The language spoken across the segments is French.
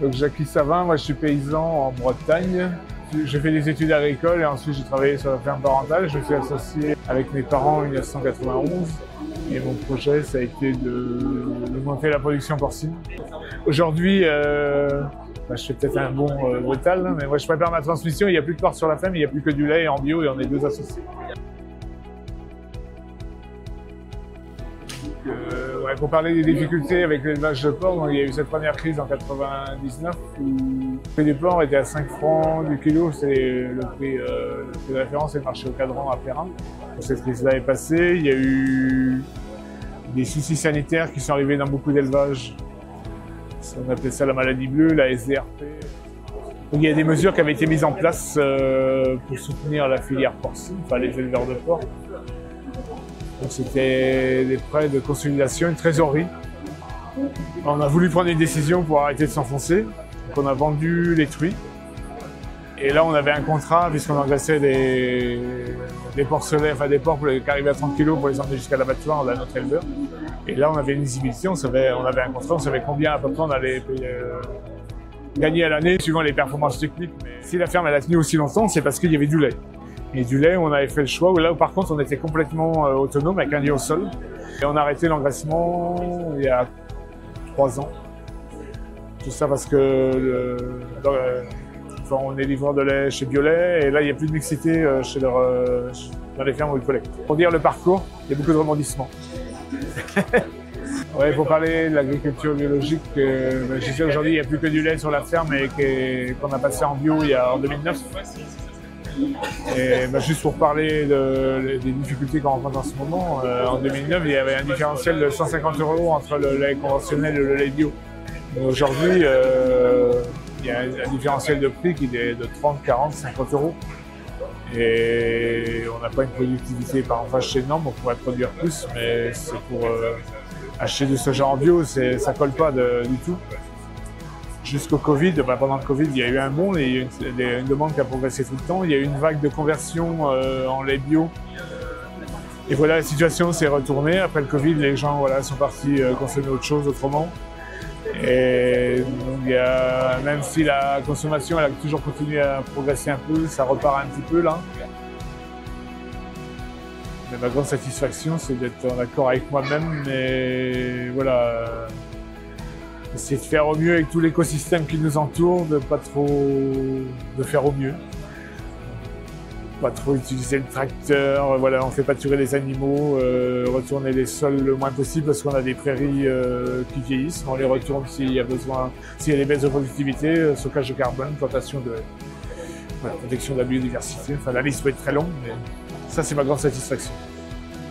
Donc Jacques Savin, moi je suis paysan en Bretagne. J'ai fait des études agricoles et ensuite j'ai travaillé sur la ferme parentale. Je me suis associé avec mes parents en 1991 et mon projet ça a été de monter la production porcine. Aujourd'hui, je fais peut-être un bon brutal, mais moi je prépare ma transmission, il n'y a plus de porc sur la ferme, il n'y a plus que du lait en bio et on est deux associés. Pour parler des difficultés avec l'élevage de porc, donc il y a eu cette première crise en 99 où le prix du porc était à 5 francs du kilo, c'est le prix de référence et le marché au cadran à Perrin. Cette crise-là est passée, il y a eu des soucis sanitaires qui sont arrivés dans beaucoup d'élevages. On appelait ça la maladie bleue, la SDRP. Donc il y a des mesures qui avaient été mises en place pour soutenir la filière porcine, enfin les éleveurs de porc. Donc c'était des prêts de consolidation, une trésorerie. On a voulu prendre une décision pour arrêter de s'enfoncer. Donc on a vendu les truies. Et là on avait un contrat puisqu'on engraissait des porcelets, enfin des porcs qui arrivaient à 30 kg pour les emmener jusqu'à l'abattoir à notre éleveur. Et là on avait une visibilité, on avait un contrat, on savait combien à peu près on allait gagner à l'année suivant les performances techniques. Mais si la ferme elle a tenu aussi longtemps, c'est parce qu'il y avait du lait. Et du lait, on avait fait le choix, là où par contre on était complètement autonome avec un lit au sol. Et on a arrêté l'engraissement il y a 3 ans. Tout ça parce que on est livreur de lait chez Biolay et là il n'y a plus de mixité dans les fermes où ils collectent. Pour dire le parcours, il y a beaucoup de rebondissements. Ouais, pour parler de l'agriculture biologique, je sais aujourd'hui il n'y a plus que du lait sur la ferme et qu'on a passé en bio en 2009. Et juste pour parler des difficultés qu'on rencontre en ce moment, en 2009, il y avait un différentiel de 150 € entre le lait conventionnel et le lait bio. Aujourd'hui, il y a un différentiel de prix qui est de 30, 40, 50 €. Et on n'a pas une productivité par vache énorme, on pourrait produire plus, mais c'est pour acheter du soja en bio, ça colle pas du tout. Jusqu'au Covid, pendant le Covid, il y a eu un bond et il y a une demande qui a progressé tout le temps. Il y a eu une vague de conversion en lait bio. Et voilà, la situation s'est retournée. Après le Covid, les gens sont partis consommer autre chose autrement. Et donc, même si la consommation elle a toujours continué à progresser un peu, ça repart un petit peu là. Mais ma grande satisfaction, c'est d'être en accord avec moi-même. Mais voilà. Essayer de faire au mieux avec tout l'écosystème qui nous entoure, de faire au mieux. Pas trop utiliser le tracteur, on fait pâturer les animaux, retourner les sols le moins possible parce qu'on a des prairies qui vieillissent. On les retourne s'il y a besoin, s'il y a des baisses de productivité, stockage de carbone, plantation protection de la biodiversité. Enfin, la liste peut être très longue, mais ça c'est ma grande satisfaction.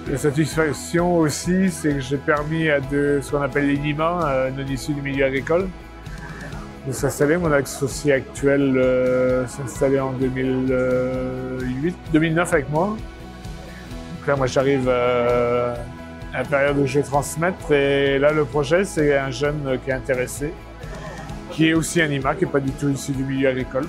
La satisfaction aussi, c'est que j'ai permis à ce qu'on appelle les NIMA, non issus du milieu agricole, de s'installer. Mon associé actuel s'est installé en 2009 avec moi. Donc là, moi, j'arrive à la période où je vais transmettre. Et là, le projet, c'est un jeune qui est intéressé, qui est aussi un NIMA, qui n'est pas du tout issu du milieu agricole.